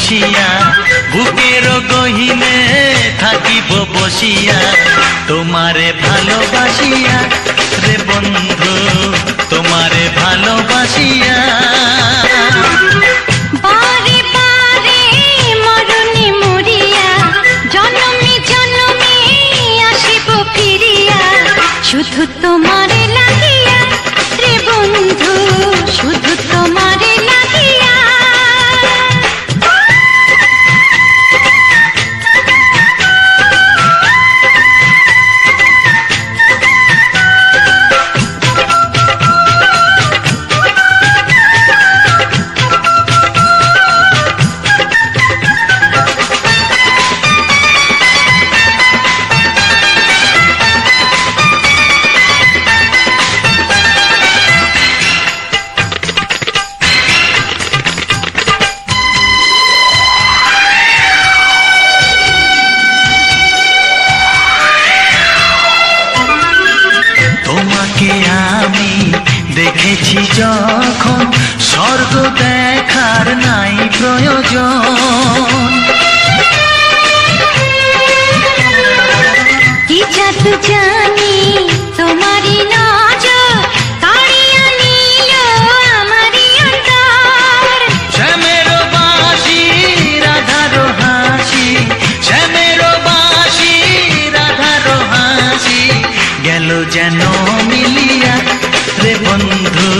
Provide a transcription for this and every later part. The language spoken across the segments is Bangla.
মিশিয়া বুকের গহিনে থাকিব বসিয়া তোমারে ভালোবাসিয়া রে বন্ধু তোমারে ভালোবাসিয়া বারে বারে মরণে মরিয়া জনমে জনমে আসিব ফিরিয়া শুধু তোমারে লাগিয়া রে বন্ধু শুধু তোমারে লাগিয়া দেখেছি যখন স্বর্গ দেখার নাই প্রয়োজন কি জাদু জানি তোমারই নজর কাড়িয়া নিল আমারই অন্তর শ্যামের বাঁশি রাধার হাসি শ্যামের বাঁশি রাধার হাসি গেল যেন মিলিয়া রে বন্ধু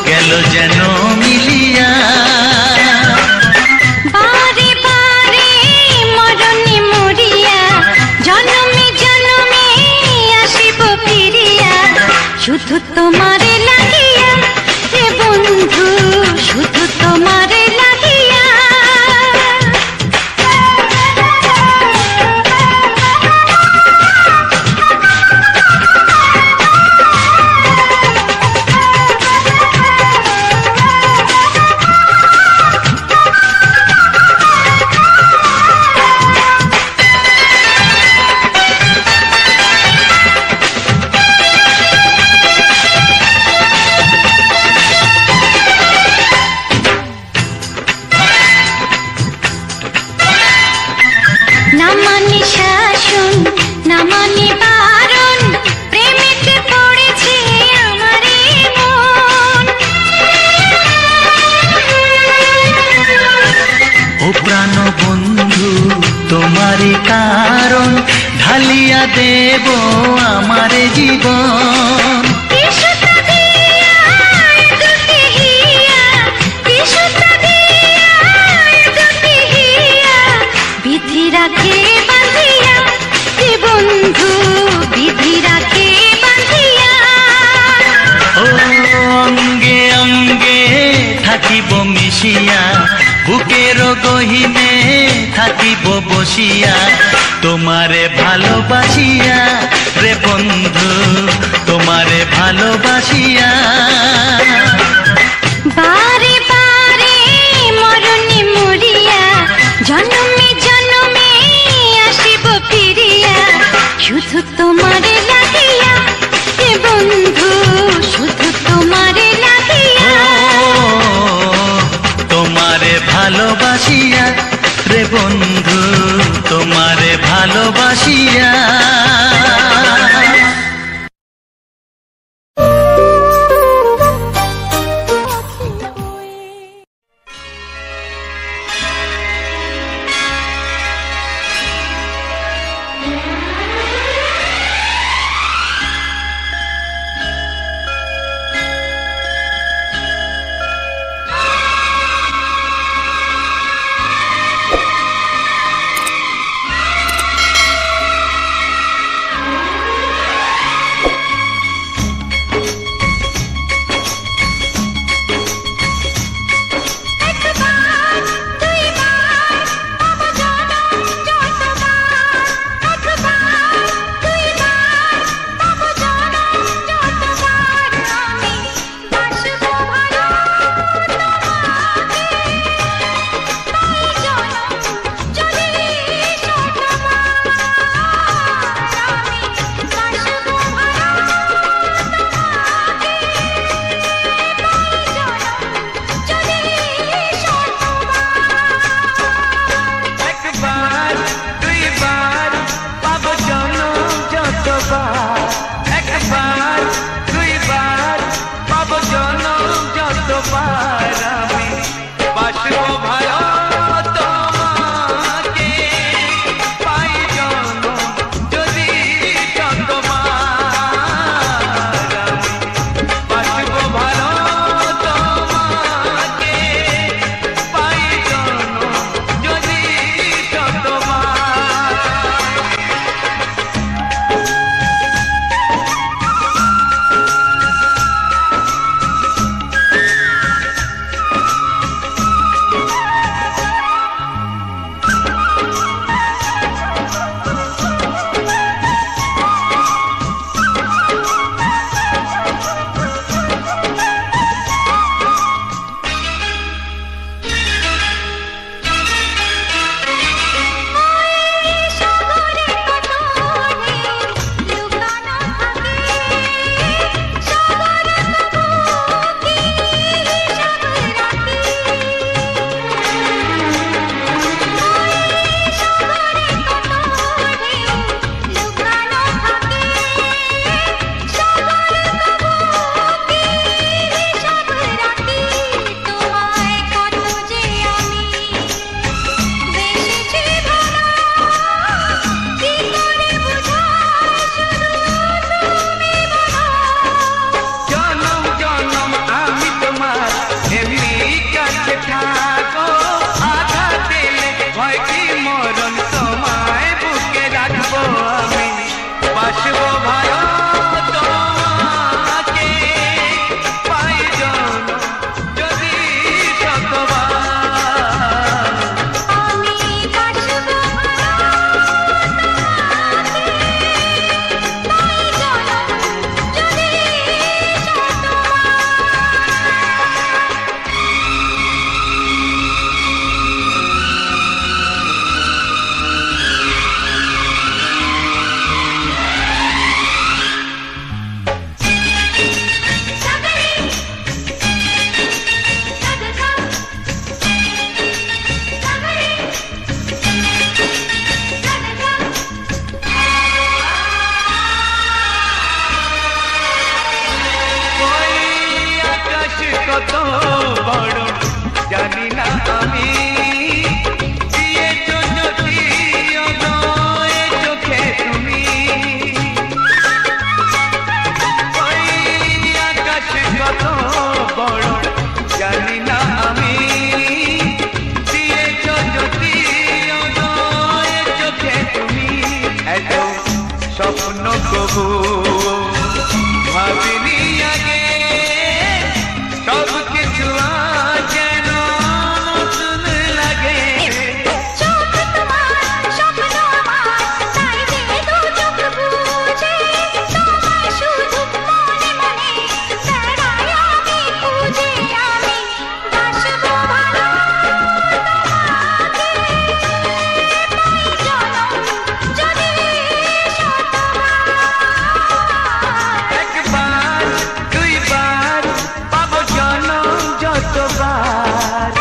গেল যেন মিলিয়া বারে বারে মরণে মরিয়া জনমে জনমে আসিব ফিরিয়া শুধু তোমারে লাগিয়া রে বন্ধু শুধু তোমারে লাগিয়া না মানে শাসন না মানে বারণ প্রেমেতে পড়েছে আমারে মন ও প্রাণ বন্ধু তোমারই কারণ ঢালিয়া দেব আমারে জীবন বিধি রাখে বাঁধিয়া রে বন্ধু বিধি রাখে বাঁধিয়া ও অঙ্গে অঙ্গে থাকিব মিশিয়া বুকের গহিনে থাকিব বসিয়া তোমারে ভালোবাসিয়া রে বন্ধু তোমারে ভালোবাসিয়া বারে বারে মরণে মরিয়া জনমে জনমে আসিব ফিরিয়া শুধু তোমারে লাগিয়া রে বন্ধু শুধু তোমারে লাগিয়া তোমারে ভালোবাসিয়া রে বন্ধু তোমারে ভালোবাসিয়া কত বড় জানি না আমি দিয়েছো যদি অদয় চোখে তুমি ওই আকাশ কত বড় জানি না আমি দিয়েছো যদি অদয় চোখে তুমি এত স্বপ্ন কবু ভাবিনি আগে সব কিছু যেন নতুন লাগে চোখ তোমার স্বপ্ন আমার তাই যে দু চোখ বুঝে তোমার শুধু মনে মনে বেড়াই আমি খুঁজে আমি বাসবো ভালো তোমাকে পাই জনম যদি একবার দুইবার পাবো জনম যতবার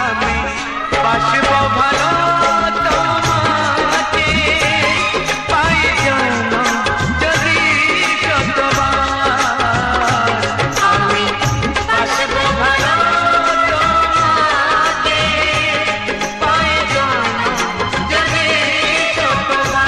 আমি বাসবো ভালো তোমাকে পাই জনম যদি যতবার আমি বাসবো ভালো তোমাকে পাই জনম যদি যতবার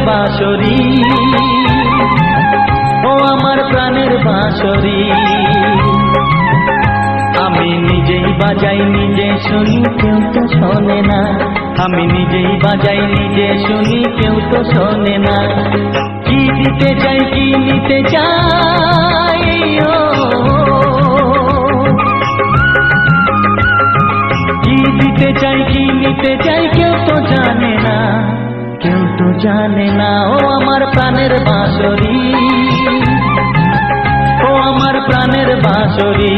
বাঁশরি ও আমার প্রাণের বাঁশরি আমি নিজেই বাজাই নিজে শুনি কেউ তো শোনে না আমি নিজেই বাজাই নিজে শুনি কেউ তো শোনে না কি দিতে চাই কি নিতে চাই কি দিতে চাই কি নিতে চাই কেউ তো জানে না কেউ তো জানে না ও আমার প্রাণের বাঁশরি, ও আমার প্রাণের বাঁশরি।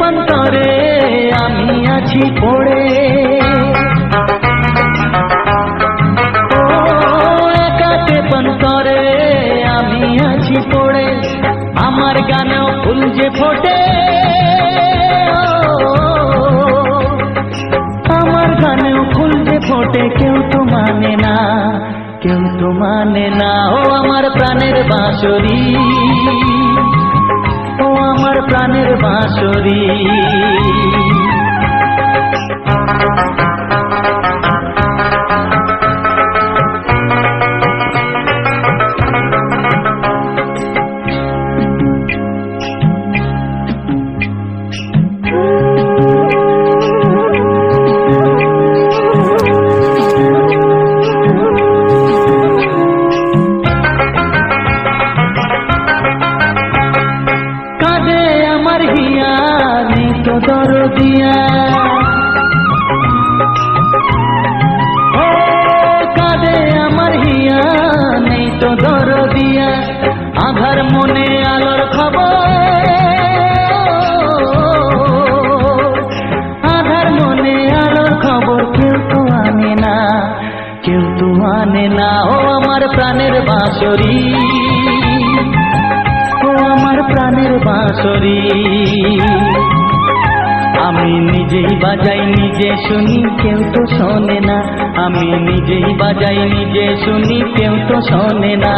পন্তরে আমি আছি পড়ে, ও একাতে পন্তরে আমি আছি পড়ে, আমার গানেও ফুল যে ফোটে, আমার গানেও ফুল যে ফোটে, কেউ তো মানে না, কেউ তো মানে না ও আমার প্রাণের বাঁশরি, ও আমার প্রাণের বাঁশরি। দরদিয়া ও কাঁদে আমার হিয়া, নেই তো দরদিয়া, আধার মনে আলোর খবর, আধার মনে আলোর খবর, কেউ তো আনে না, কেউ তো আনে না ও আমার প্রাণের বাঁশরি, ও আমার প্রাণের বাঁশরি। আমি নিজেই বাজাই নিজে শুনি, কেউ তো শোনে না, আমি নিজেই বাজাই নিজে শুনি, কেউ তো শোনে না।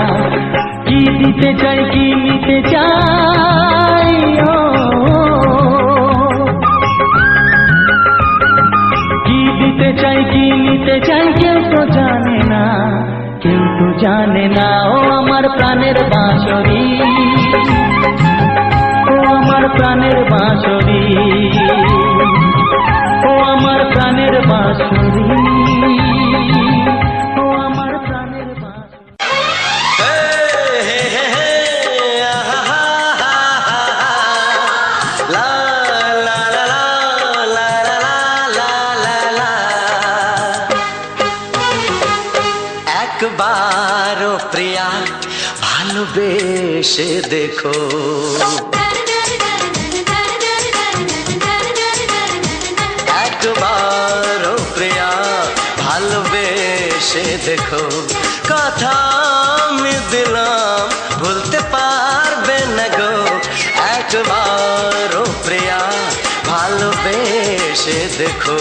কি দিতে চাই কি নিতে চাই, কি দিতে চাই কি নিতে চাই, কেউ তো জানে না, কেউ তো জানে না ও আমার প্রাণের বাঁশরি, ও আমার প্রাণের বাঁশরি, ও আমার প্রাণের বাঁশরি, ও আমার প্রাণের একবারও প্রিয়া ভালোবেসে দেখো, একবারও প্রিয়া ভালোবেসে দেখো, কথা আমি দিলাম ভুলতে পারবে না গো, একবারও প্রিয়া ভালোবেসে দেখো।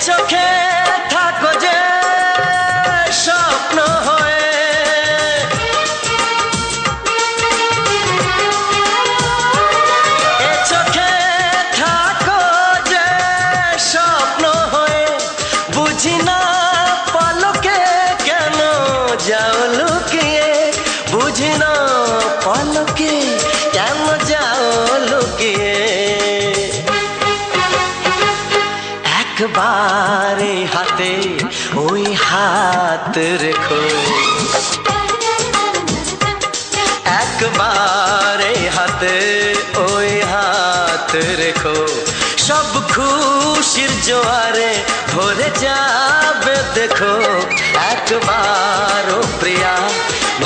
চোখে থাকো যে স্বপ্ন হয়ে, এ চোখে থাকো যে স্বপ্ন হয়ে, বুঝি না পলকে কেন যাও লুকিয়ে, বুঝি না পলকে কেন যাও লুকিয়ে, একবারে হাতে ওই হাত রেখো, একবারে হাতে ওই হাত রেখো, সব খুশির জোয়ারে ভরে যাবে দেখো, একবারও প্রিয়া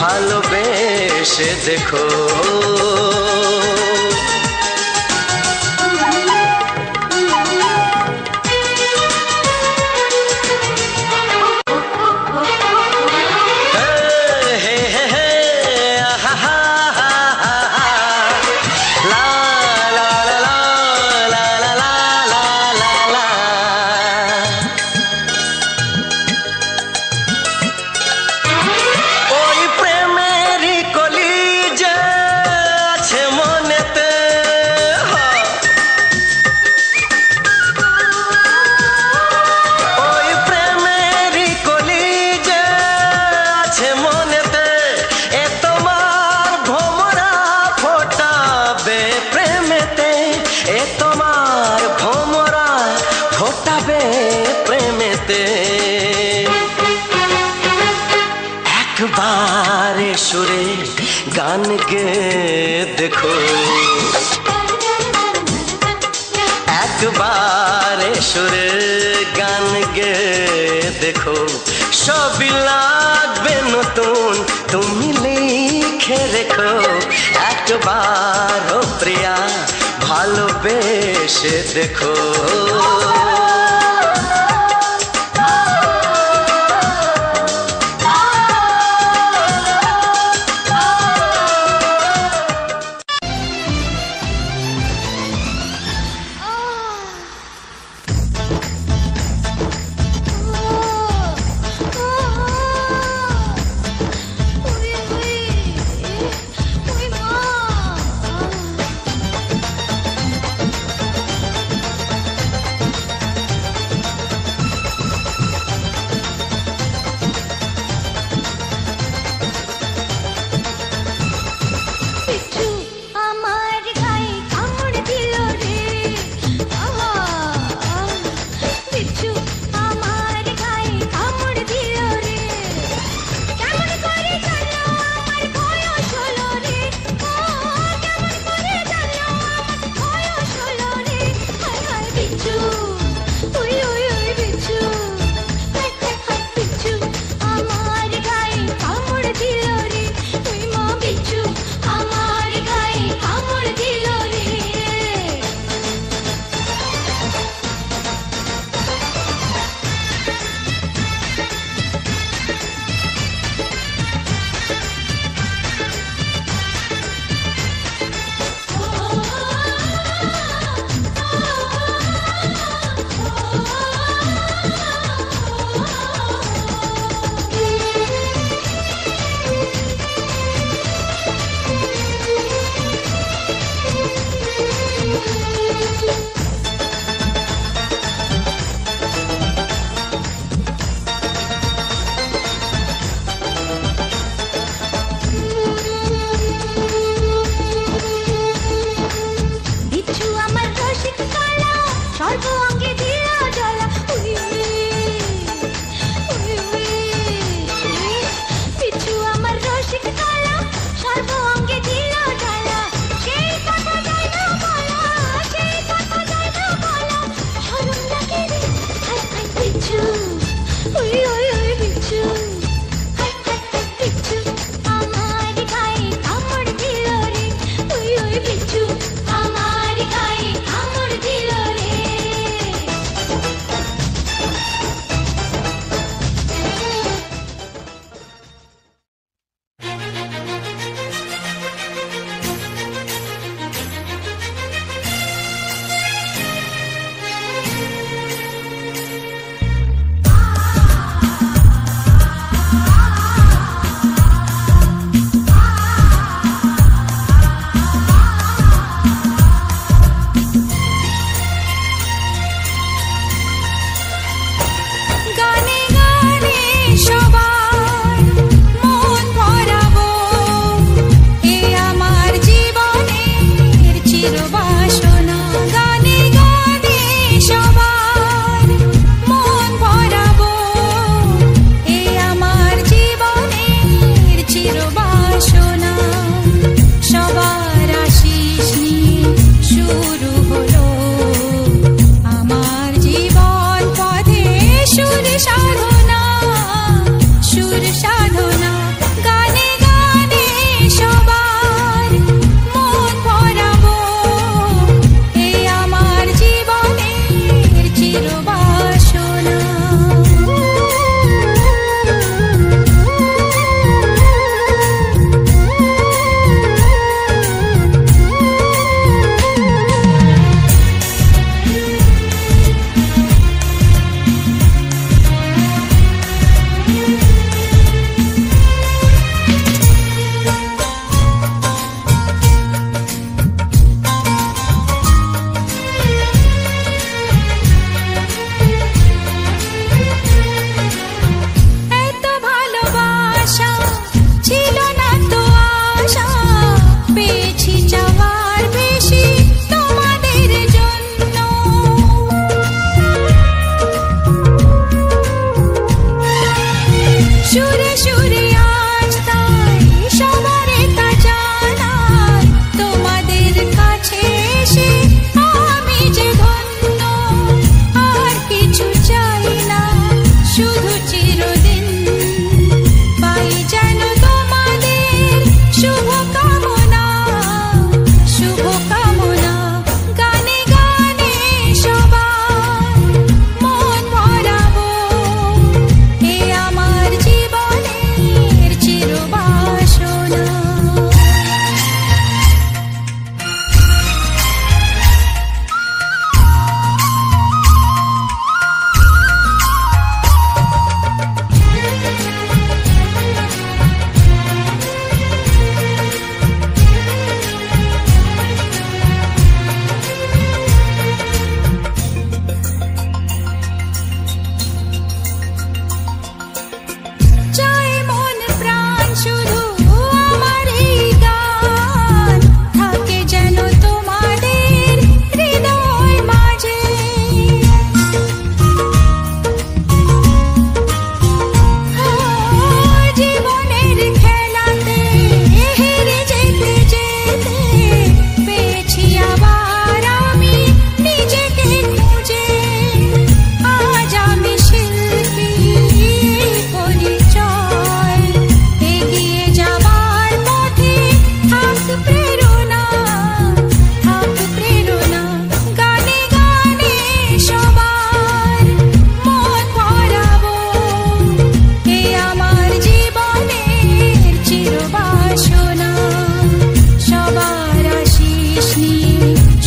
ভালোবেসে দেখো। গে দেখো একবার সুরের গান গে দেখো সবই লাগবে নতুন তুমি লিখে রেখো একবার ও প্রিয়া ভালোবেসে দেখো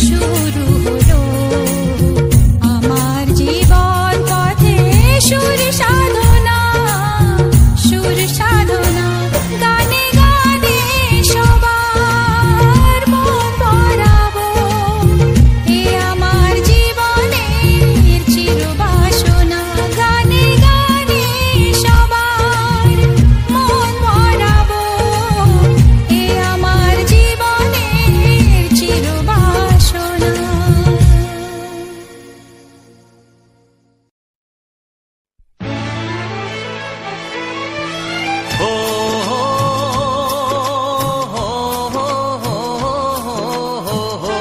শুরু হলো আমার জীবন পথে সুর সাধনা, সুর সাধনা। গানে গানে সবার মন ভরাবো, এ আমার জীবনের চিরবাসনা। গানে গানে সবার মন ভরাবো, এ আমার জীবনের চিরবাসনা। ও হো হো হো হো হো।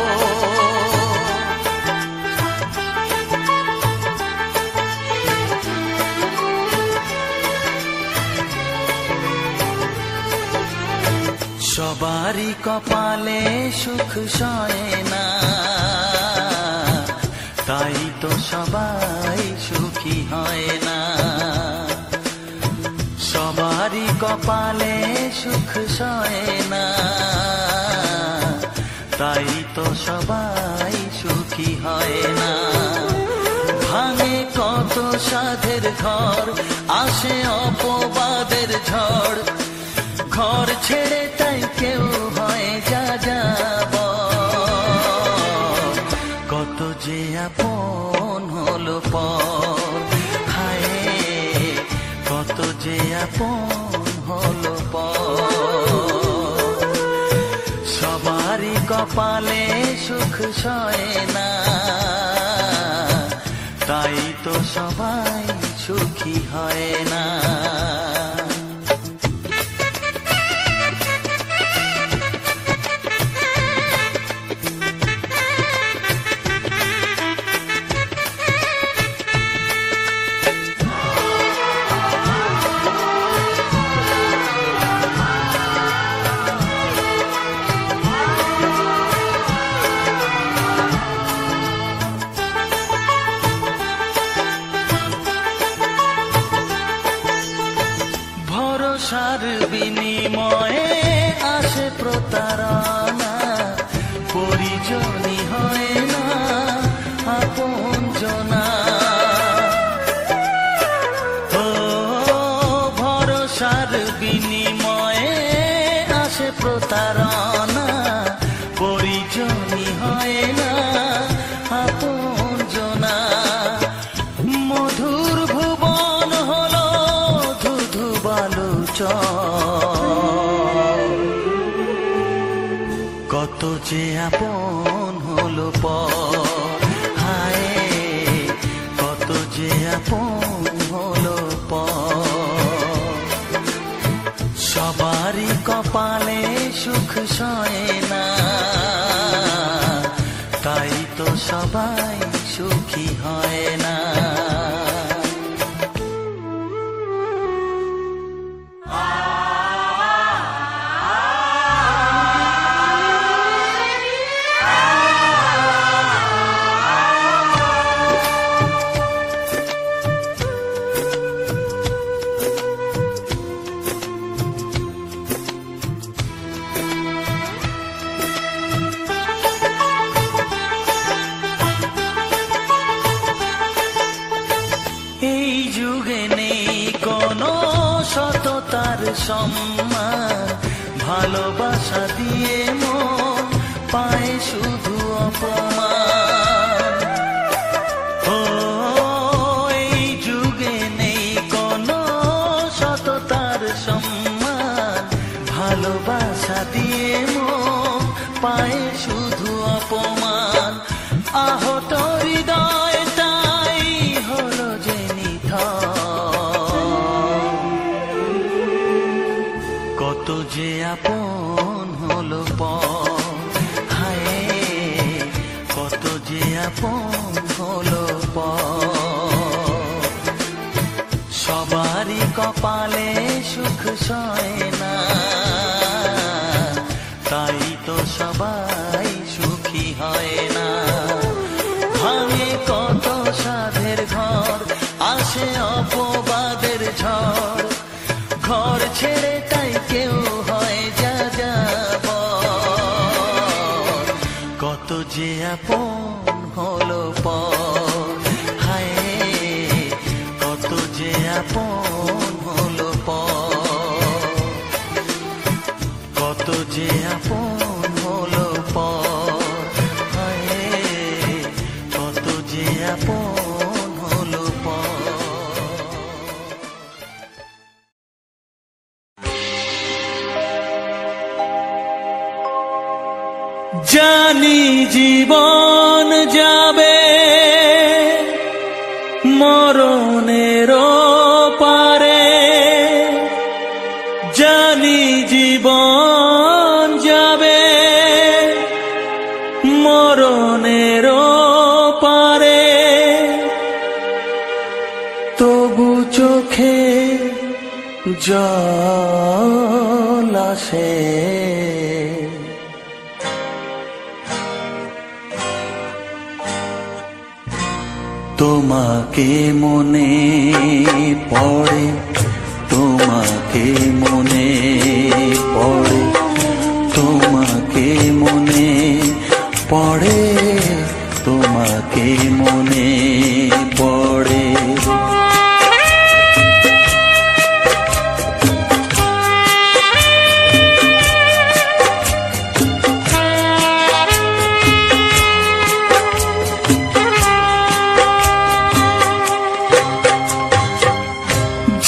সবারই কপালে সুখ সয় না, তাই তো সবাই সুখী হয় না। সবারই কপালে সুখ সয় না, তাই তো সবাই সুখী হয় না। ভাঙে কত সাধের ঘর, আসে অপবাদের ঝড়। ঘর ছেড়ে তাই কেউ হয় যা যাব, কত যে আপন হলো পর। হায় কত যে আপন হলো পর। সবারই কপালে সুখ সয় না, তাই তো সবাই সুখী হয় না। ভরসার বিনিময়ে আসে প্রতারণা, পরিজনই হয় না আপনজনা। ও ভরসার বিনিময়ে আসে প্রতারণা, পরিজনই হয় না আপনজনা। মধুর ভুবন হলো ধুধু বালুচর, কত যে আপন হলো পর। হায় কত যে আপন হলো পর। সবারই কপালে সুখ সয় না, তাই তো সবাই সুখী হয় না। এই যুগে নেই কোনো সততার সম্মান, ভালোবাসা দিয়ে মন পায় শুধু অপমান। ও এই যুগে নেই কোনো সততার সম্মান, ভালোবাসা দিয়ে মন পায় শুধু অপমান। আহত হৃদয়টাই হলো যে নিথর, কত যে আপন হলো পর। হায় কত যে আপন হলো পর। সবারই কপালে সুখ সয় না, তাই তো সবাই সুখী হয় না। ভাঙে কত সাধের ঘর, আসে অপবাদের ঝড়। ঘর ছেড়ে তাই কেউ হয় যা যাব, কত যে আপন হলো পর, হায় কত যে আপন হলো পর, কত যে আপন হলো পর, হায় কত যে আপন হলো পর। জানি জীবন যাবে মরণের পারে, জানি জীবন যাবে মরণের পারে, তবু চোখে জল আসে, তোমাকে মনে পড়ে, তোমাকে মনে পড়ে, তোমাকে মনে পড়ে, তোমাকে মনে পড়ে।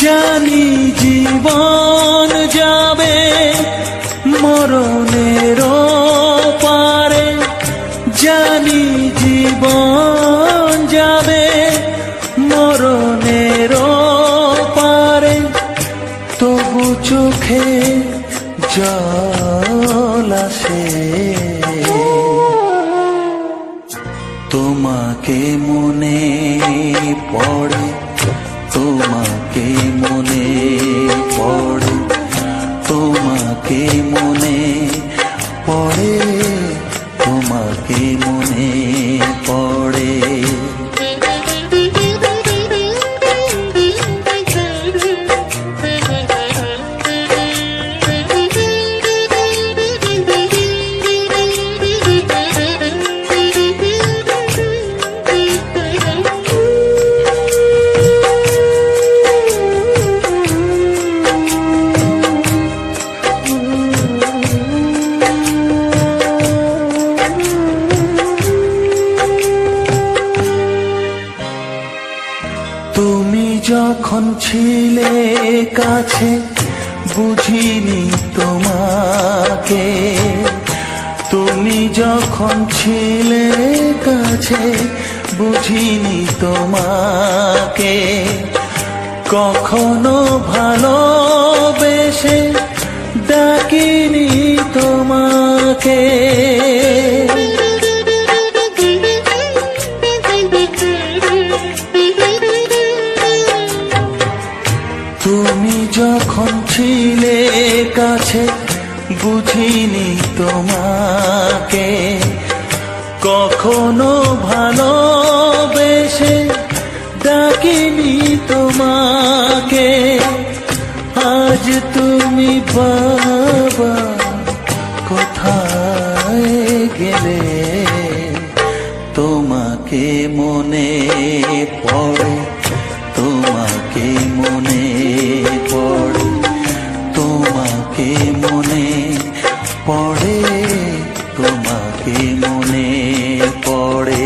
জানি জীবন যাবে মরণের পারে, জানি জীবন যাবে মরণের পারে, তবু চোখে জল আসে, তোমাকে মনে পড়ে, তোমাকে মনে পড়ে, তোমাকে মনে পড়ে, তোমাকে মনে পড়ে। যখন ছিলে কাছে বুঝিনি তোমাকে, তুমি যখন ছিলে কাছে বুঝিনি তোমাকে, কখনো ভালোবেসে ডাকিনি তোমাকে, তুমি যখন ছিলে কাছে বুঝিনি তোমাকে, কখনো ভালোবেসে ডাকিনি তোমাকে, আজ তুমি বাবা কোথায় গেলে, তোমাকে মনে পড়ে, তোমাকে মনে পড়ে, তোমাকে মনে পড়ে, তোমাকে মনে পড়ে।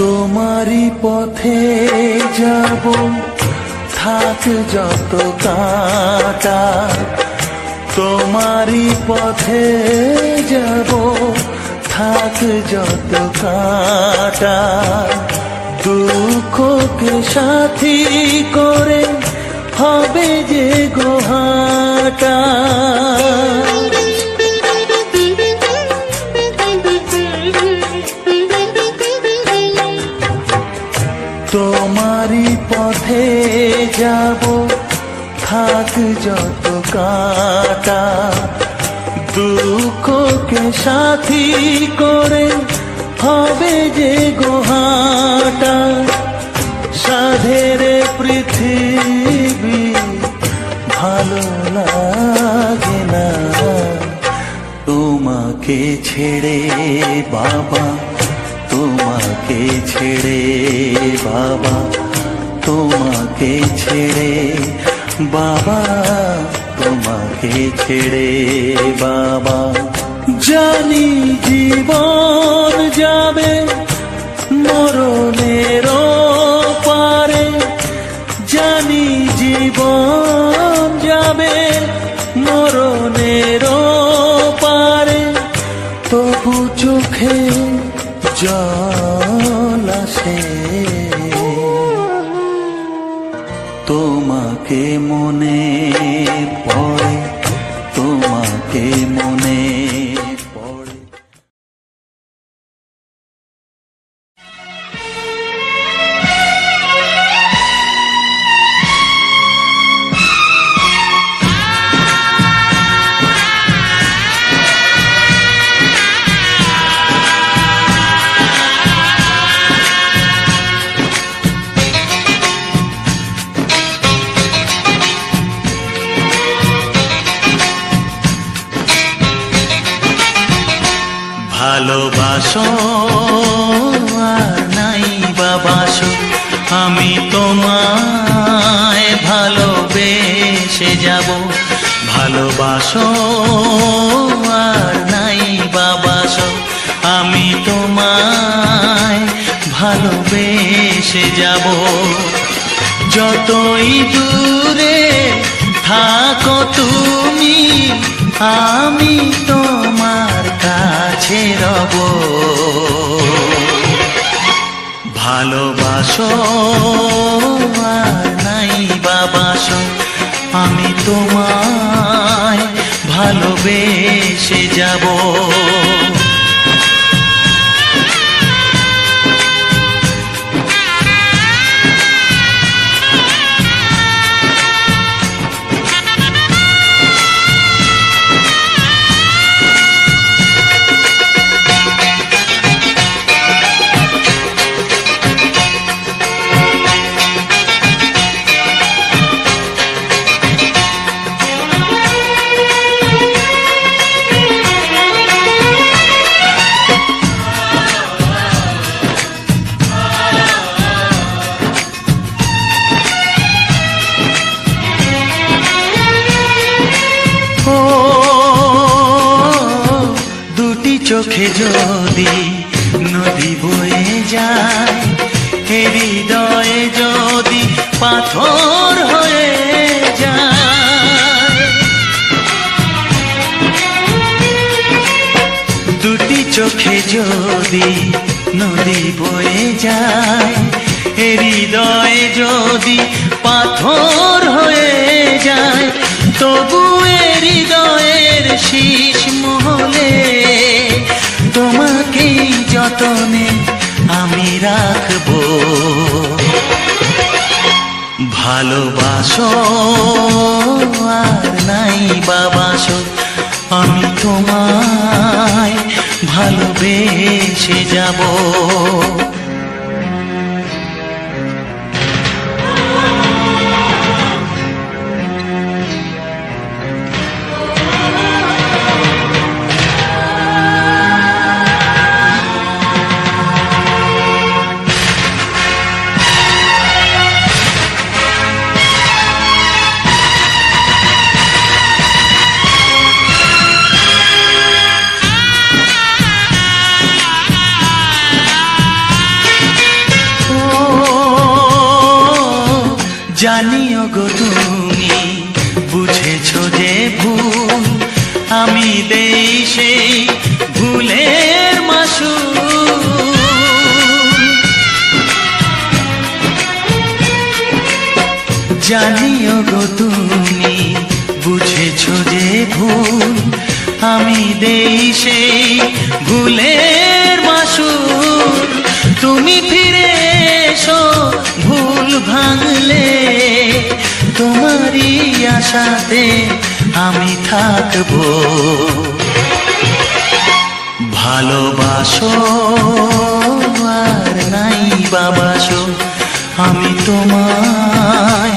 তোমারই পথে যাব থাক যত কাঁটা, তোমারই পথে যাব থাক যত কাঁটা, দুঃখকে সাথী করে হবে যে গোহাটা, যত কাটা দুঃখকে সাথী করে হবে যে গোহাটা সাধের পৃথিবী ভালো লাগে না তোমাকে ছেড়ে বাবা তোমাকে ছেড়ে বাবা তোমাকে ছেড়ে বাবা তোমাকে ছেড়ে বাবা জানি জীবন যাবে মরণের পারে জানি জীবন যাবে মরণের পারে তবু চোখে জল আসে তোমাকে মনে পড়ে তোমাকে মনে পড়ে ভালোবাসো আর নাই বাবাসো আমি তোমায় ভালোবেসে যাব ভালোবাসো আর নাই বাবাসো আমি তোমায় ভালোবেসে যাব যতই দূরে থাকো তুমি আমি তোমার কাছে রব ভালোবাসো আর নাই বাবাসো আমি তোমায় ভালোবেসে যাব চোখে যদি নদী বয়ে যায় হৃদয়ে যদি পাথর হয়ে যায় দুটি চোখে যদি নদী বয়ে যায় হৃদয়ে যদি পাথর হয়ে যায় তবু হৃদয়ের শীষ মহলে তোমাকেই যতনে আমি রাখবো ভালোবাসো আর নাই বাবাসো আমি তোমায় ভালোবেসে যাব জানিও গো তুমি বুঝেছো যে ভুল আমি দেই সেই ভুলের মাসুল জানিও গো তুমি বুঝেছো যে ভুল আমি দেই সেই ভুলের মাসুল তুমি ফিরে এসো ভুল ভাঙলে তোমার তোরই আশাতে আমি থাকবো। ভালোবাসো আর নাই বাবাসো, আমি তোমায়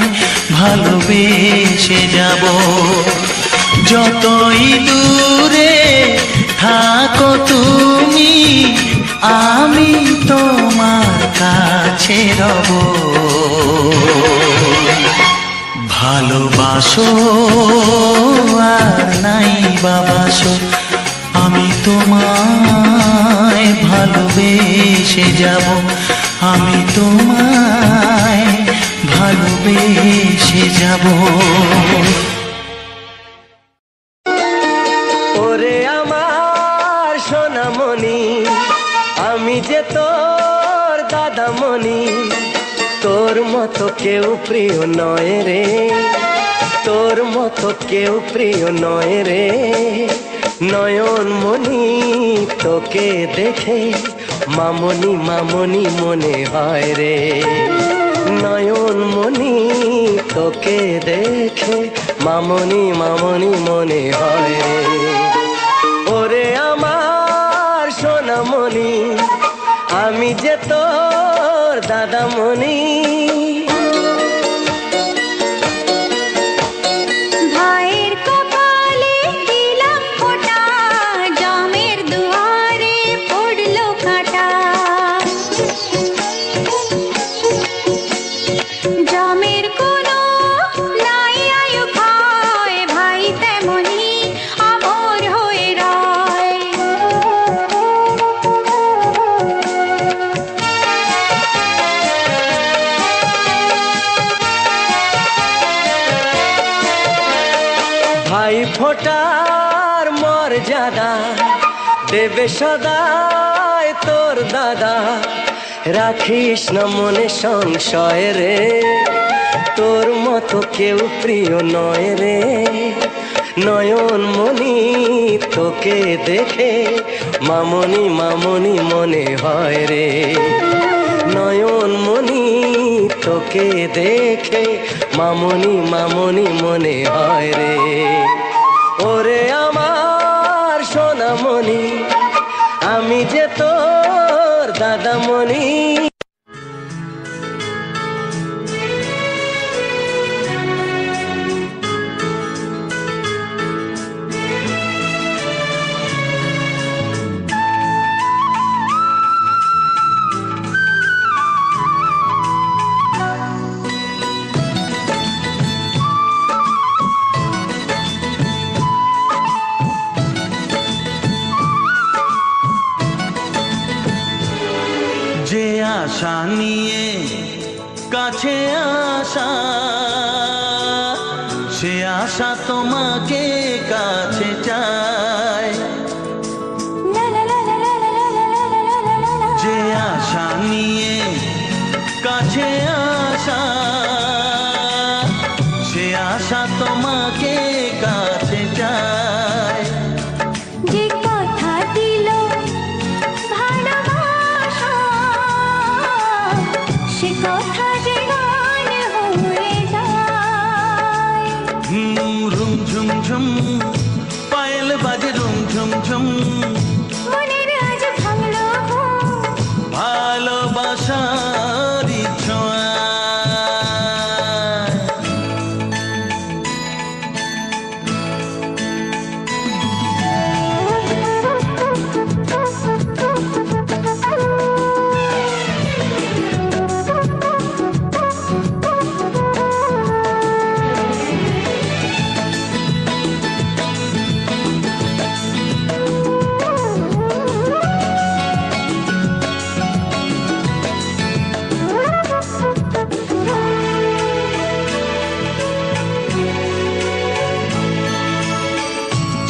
ভালোবেসে যাব। যতই দূরে থাকো তুমি, আমি তোমার কাছে রব। ভালোবাসো আর নাই বাবাসো, আমি তোমায় ভালোবেসে যাব। আমি তোমায় ভালোবেসে যাব। ওরে আমার সোনামণি, আমি যে তোর দাদামণি, তোর মতো কেউ প্রিয় নয় রে, তোর মতো কেউ প্রিয় নয় রে। নয়নমণি তোকে দেখে মামনি মামনি মনে হয় রে। নয়নমণি তোকে দেখে মামনি মামনি মনে হয় রে। ওরে আমার সোনামণি, আমি যে তোর দাদামণি। ভাইয়ের কপালে দিলাম ফোঁটা, জামের দুয়ারে পড়লো কাঁটা। জামের কোনো নাই আয়ু খায়, ভাই তেমনি আমর হয়ে রয়। ভাই ফোটার মর্যাদা দেবে সদায় তোর দাদা। রাখিস না মনে সংশয় রে, তোর মতো কেউ প্রিয় নয় রে। নয়নমণি তোকে দেখে মামনি মামনি মনে হয় রে। নয়নমণি তোকে দেখে মামনি মামনি মনে হয় রে। ওরে আমার সোনামণি, আমি যে তোর দাদামণি। যে আশা নিয়ে কাছে আসা, সে আশা তোমাকে কাছে চায়। যে আশা নিয়ে কাছে আসা, সে আশা তোমাকে কাছে চায়। যে কথা দিল ভালোবাসা, সে কথা যে গান হয়ে যায়। রুম ঝুম ঝুম পায়েল বাজে, রুম ঝুম ঝুম মনের আজ ভাঙলো ঘুম, ভালোবাসার ছোঁয়া।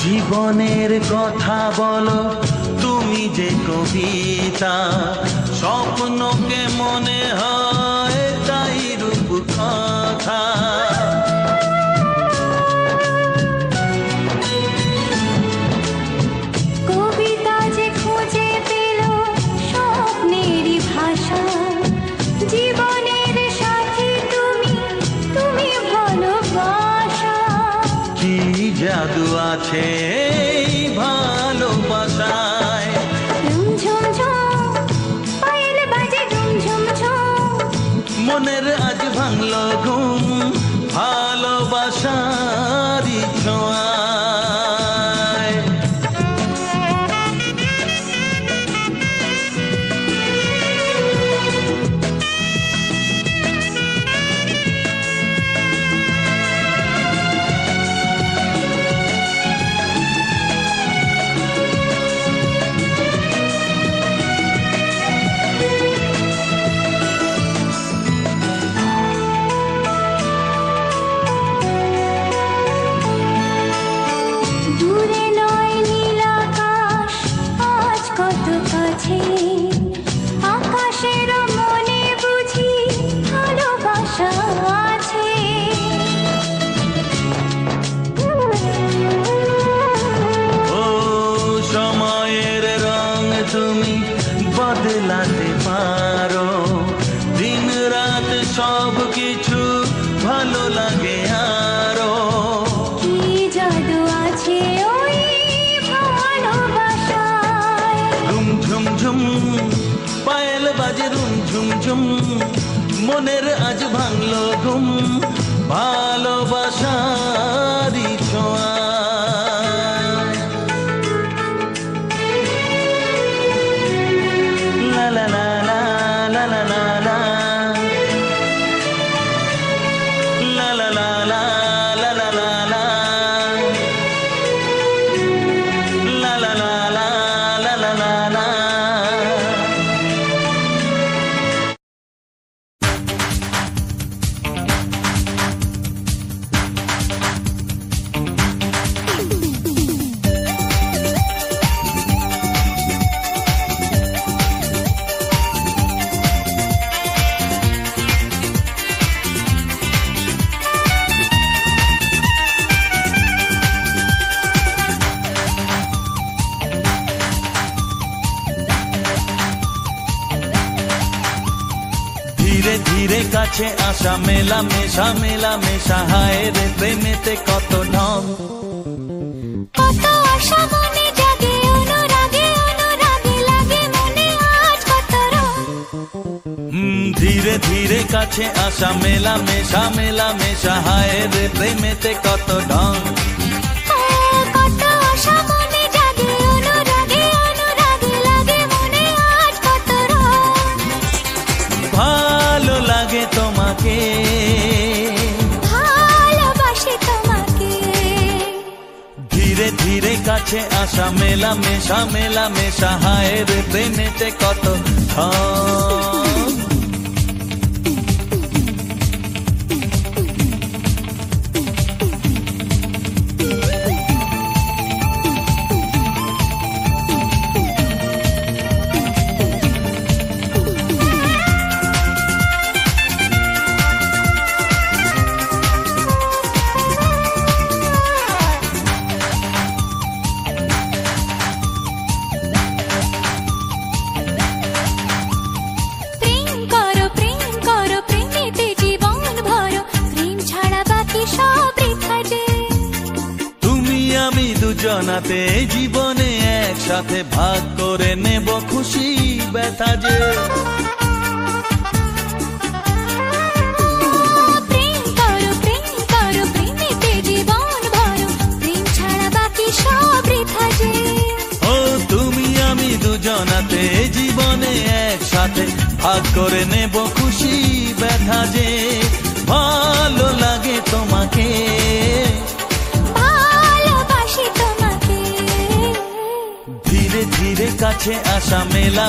জীবনের কথা বলো তুমি যে কবিতা, স্বপ্নকে মনে হয় তাই রূপ কথা। কবিতা যে খুঁজে পেল স্বপ্নেরই ভাষা। জীবনের সাথী তুমি, তুমি ভালোবাসা। আছে এই ভালোবাসায়। ঝুম ঝুম পায়েল বাজে ঝুম ঝুম ঝুম, মনের আজ ভাঙলো ঘুম ভালোবাসারই ছোঁয়ায়। দূরে নয় নীল আকাশ আজ কত কাছে, আকাশের মনে বুঝি ভালোবাসা আছে। ও সময়ের রং তুমি বদলাতে পারো, দিন রাত সব কিছু ভালো লাগে আরো। কি জাদু আছে ওই ভালোবাসায়। ঝুম ঝুম ঝুম পায়েল বাজে রুম ঝুম ঝুম, মনের আজ ভাঙলো ঘুম ভালোবাসারই ছোঁয়ায়। লা লা লা লা লা লা লা লা। লা লা লা লা লা লা লা লা। লা লা লা লা লা লা লা লা। ধীরে ধীরে কাছে আসা মেলা মেশা হায় রে প্রেমেতে কত ঢং। কত আশা মনে জাগে অনুরাগে অনুরাগে লাগে মনে আজ কত রং। ধীরে ধীরে কাছে আসা মেলা মেশা হায় রে প্রেমেতে কত ঢং। কত আশা মনে জাগে অনুরাগে অনুরাগে লাগে মনে আজ কত রং। ভালো লাগে তোমাকে, ভালোবাসি তোমাকে। ধীরে ধীরে কাছে আসা মেলা মেশা হায় রে প্রেমেতে কত ঢং। প্রেম করো প্রেমেতে জীবন ভরো, প্রেম ছাড়া বাকি সব বৃথা যে। তুমি আমি দুজনাতে জীবনে একসাথে ভাগ করে নেব খুশি ব্যথা যে। প্রেম করো প্রেমেতে জীবন ভরো, প্রেম ছাড়া বাকি সব বৃথা যে। ও তুমি আমি দুজনাতে জীবনে একসাথে ভাগ করে নেব খুশি ব্যথা যে। ভালো লাগে তোমাকে, ভালোবাসি তোমাকে। ধীরে ধীরে কাছে আসা মেলা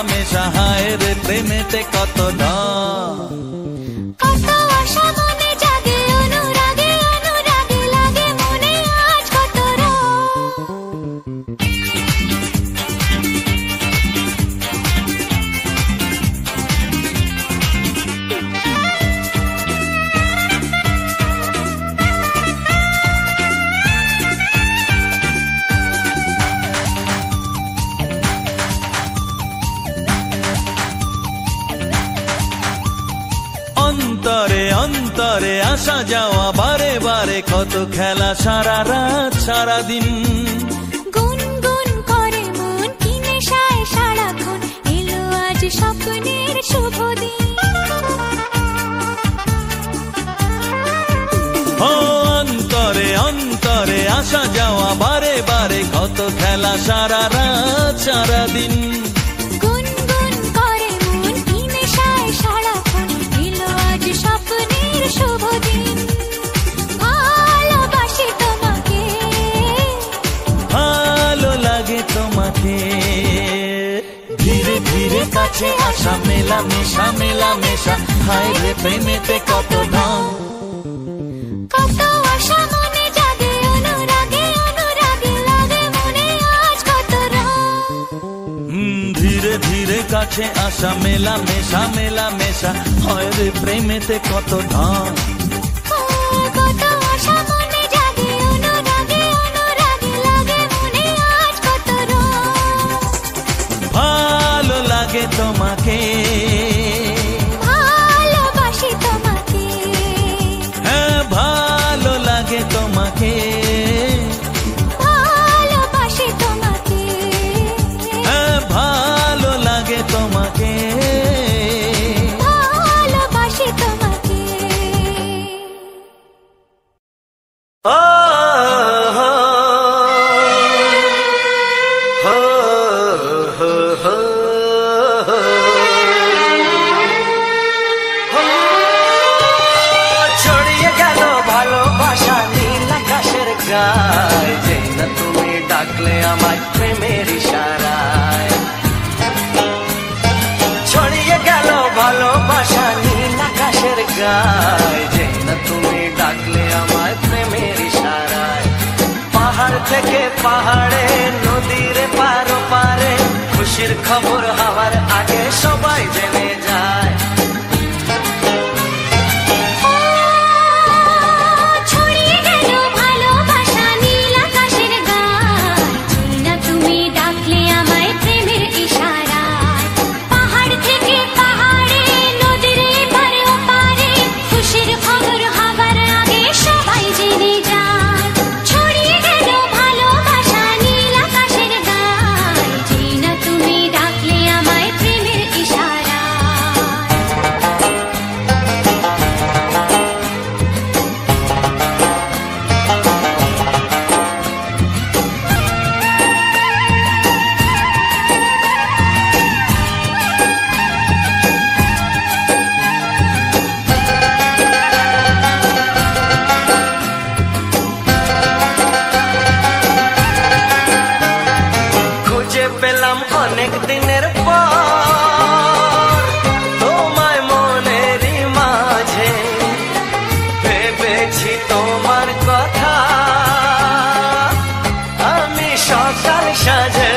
মেশা হায় রে প্রেমেতে কত ঢং। কত আশা মনে জাগে অনুরাগে অনুরাগে লাগে মনে আজ কত রং। অন্তরে আসা যাওয়া বারে বারে কত খেলা সারা রাত সারা দিন গুনগুন করে মন কি নেশায় সারাক্ষণ এলো আজ স্বপ্নের শুভ দিন ও অন্তরে অন্তরে আসা যাওয়া বারে বারে কত খেলা সারা রাত সারা দিন গুনগুন করে মন কি নেশায় সারাক্ষণ এলো আজ স্বপ্নের শুভ দিন ভালোবাসি তোমাকে ভালো লাগে তোমাকে ধীরে ধীরে কাছে আসা মেলা মেশা হায় রে প্রেমেতে কত ঢং কত আশা মনে জাগে অনুরাগে অনুরাগে লাগে মনে আজ কত রং ধীরে ধীরে কাছে আসা মেলা মেশা হয় রে প্রেমেতে কত ঢং কত আশা মনে জাগে অনুরাগে অনুরাগে লাগে মনে আজ কত রং ভালো লাগে তোমাকে ভালোবাসি তোমাকে হ্যাঁ ভালো লাগে তোমাকে ভালোবাসি তোমাকে হ্যাঁ ভালো লাগে তোমাকে ভালোবাসি তোমাকে ও হো হো হো হো ছড়িয়ে গেল ভালোবাসা নীল আকাশের গায় যে না তুমি ডাকলে আমায় প্রেমের ইশারায় ছড়িয়ে গেল ভালোবাসা নীল আকাশের গায় যে না তুমি ডাকলে আমায় প্রেমের ইশারায় পাহাড় থেকে পাহাড়ে নদীর পারো পারে খুশির খবর হওয়ার আগে সবাই জেনে যায় ছড়িয়ে গেল ভালোবাসা নীল আকাশের গায় না তুমি ডাকলে আমায় প্রেমের ইশারায় পাহাড় থেকে পাহাড়ে নদীর এপারে ওপারে খুশির খবর হবার আগে সবাই জেনে যায় ছড়িয়ে গেল ভালোবাসা নীল আকাশের গায় না তুমি ডাকলে আমায় প্রেমের ইশারায় খুঁজে পেলাম অনেক দিনের পর তোমায় মনেরই মাঝে ভেবেছি তোমার কথা আমি সকাল সাজে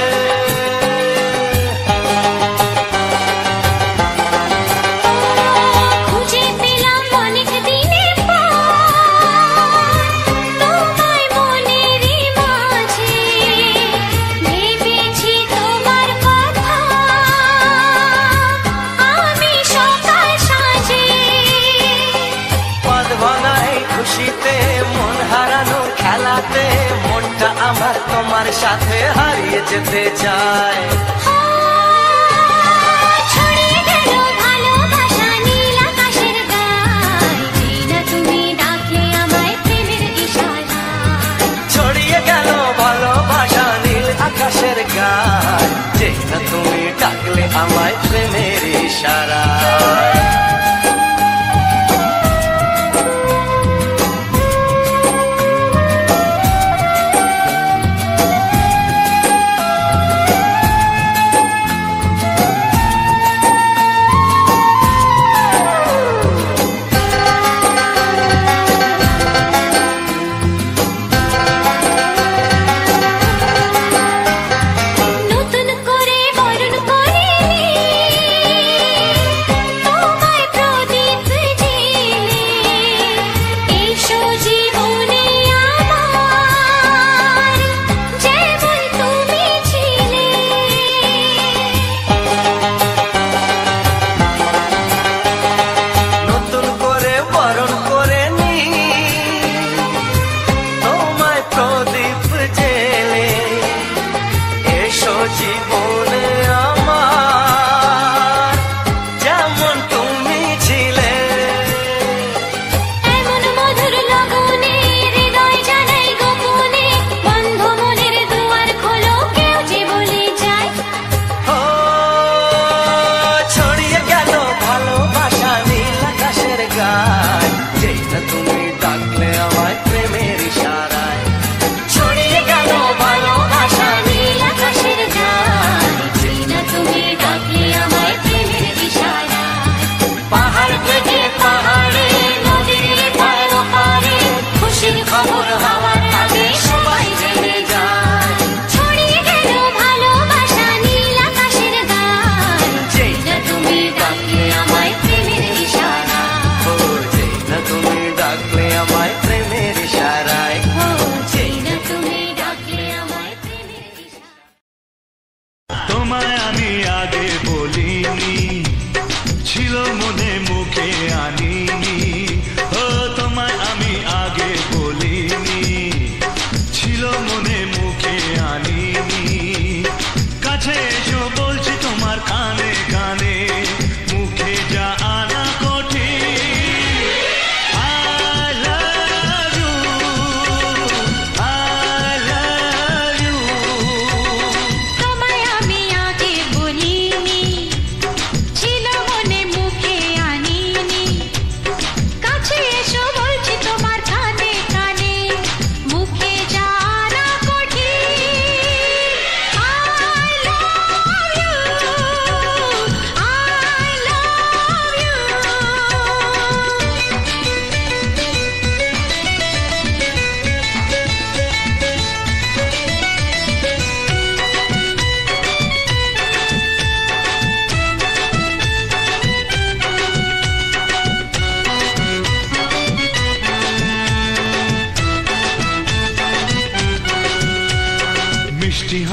খুঁজে পেলাম অনেক দিনের পর তোমায় মনেরই মাঝে ভেবেছি তোমার কথা আমি সকাল সাজে পদ ভাঙাই খুশিতে মন হারানো খেলাতে মনটা আমার তোমার সাথে হারিয়ে যেতে চায় ছড়িয়ে গেল ভালোবাসা নীল আকাশের গায় না তুমি ডাকলে আমায় প্রেমের ইশারায় ছড়িয়ে গেল ভালোবাসা নীল আকাশের গায় যে না তুমি ডাকলে আমায় প্রেমের ইশারায় নতুন করে বরণ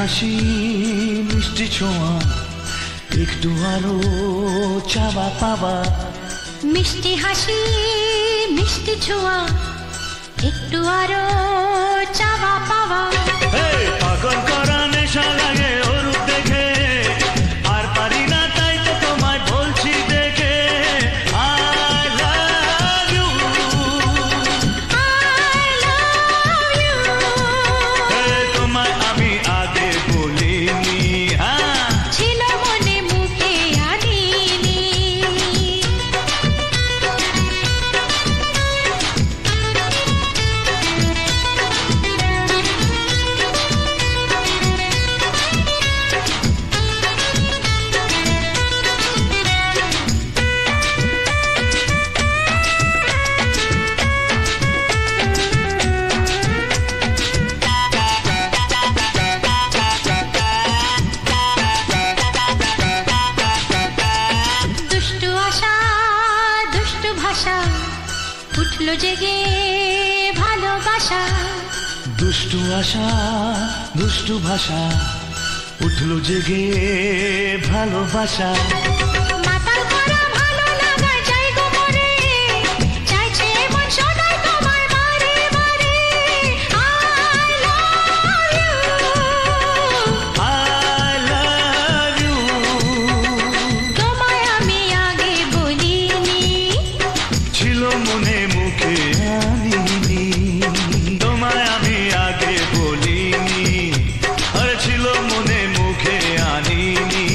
হাসি মিষ্টি ছোঁয়া একটু আরো চাওয়া পাওয়া মিষ্টি হাসি মিষ্টি ছোঁয়া একটু আরো চাওয়া পাওয়া পাগল করা নেশা লাগে ওর রূপ দেখে আর পারি না তাই তো তোমায় বলছি দেখে I love you তোমায় আমি আগে বলিনি ছিল মনে মুখে আনিনি দুষ্টু আশা দুষ্টু ভাষা উঠলো জেগে ভালোবাসা দুষ্টু আশা দুষ্টু ভাষা উঠলো জেগে ভালোবাসা মাতাল করা ভালো লাগা যায় গো মরে চাইছে মন সদাই তোমায় বারে বারে I love you I love you তোমায় আমি আগে বলিনি ছিল মনে মুখে আনিনি তোমায় আমি আগে বলিনি আর ছিল মনে মুখে আনিনি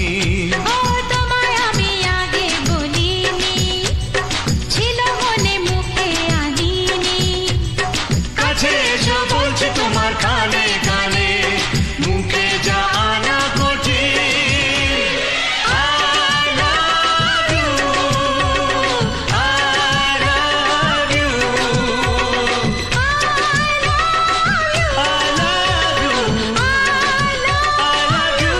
ও তোমায় আমি আগে বলিনি ছিল মনে মুখে আনিনি কাছে এসো বলছি তোমার কানে কানে মুখে যা আনা কঠিন I love you I love you I love you I love you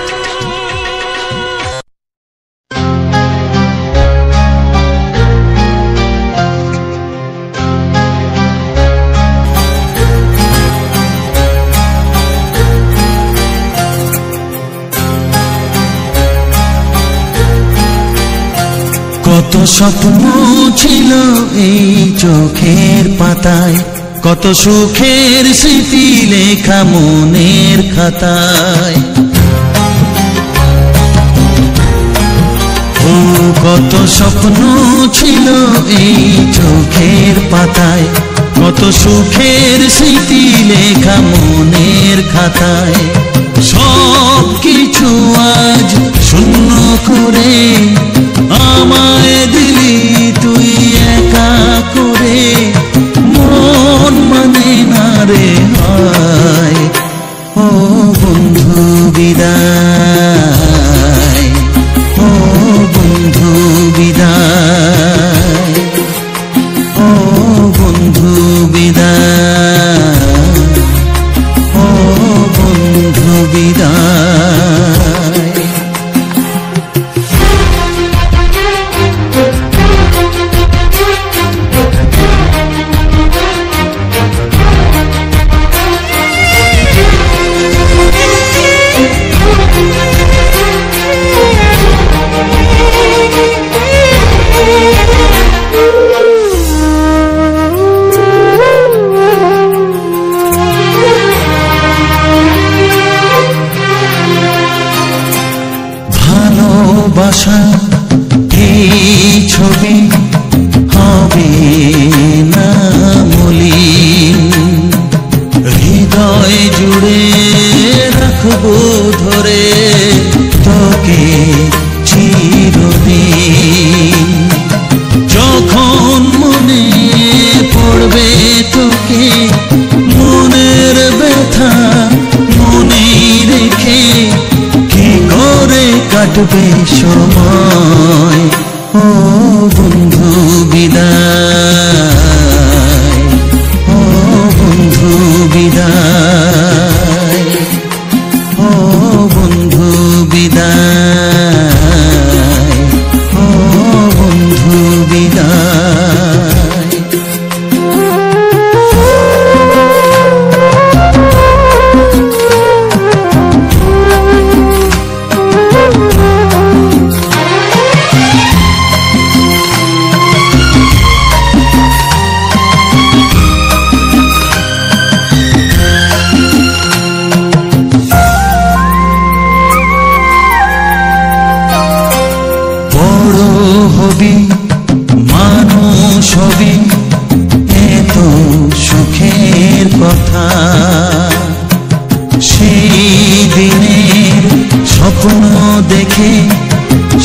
কত স্বপ্ন ছিল এই চোখের পাতায় কত সুখের স্মৃতি লেখা মনের খাতায় ও কত স্বপ্ন ছিল এই চোখের পাতায় কত সুখের স্মৃতি লেখা মনের খাতায় সব কিছু আজ শূন্য করে আমায় দিলি তুই একা করে মন মানে না রে হয় ও বন্ধু বিদায় ও বন্ধু বিদায় ও বন্ধু বিদায় ও বন্ধু বিদায় ভালোবাসা এই ছবি হবে না মলিন হৃদয় জুড়ে রাখবো ধরে তোকে চিরদিন যখন মনে পড়বে তোকে মনের ব্যথা মনে রেখে কি করে কাটবে সময় ও বন্ধু বিদায় ও বন্ধু বিদায় ও বন্ধু বিদায় ও বন্ধু বিদায়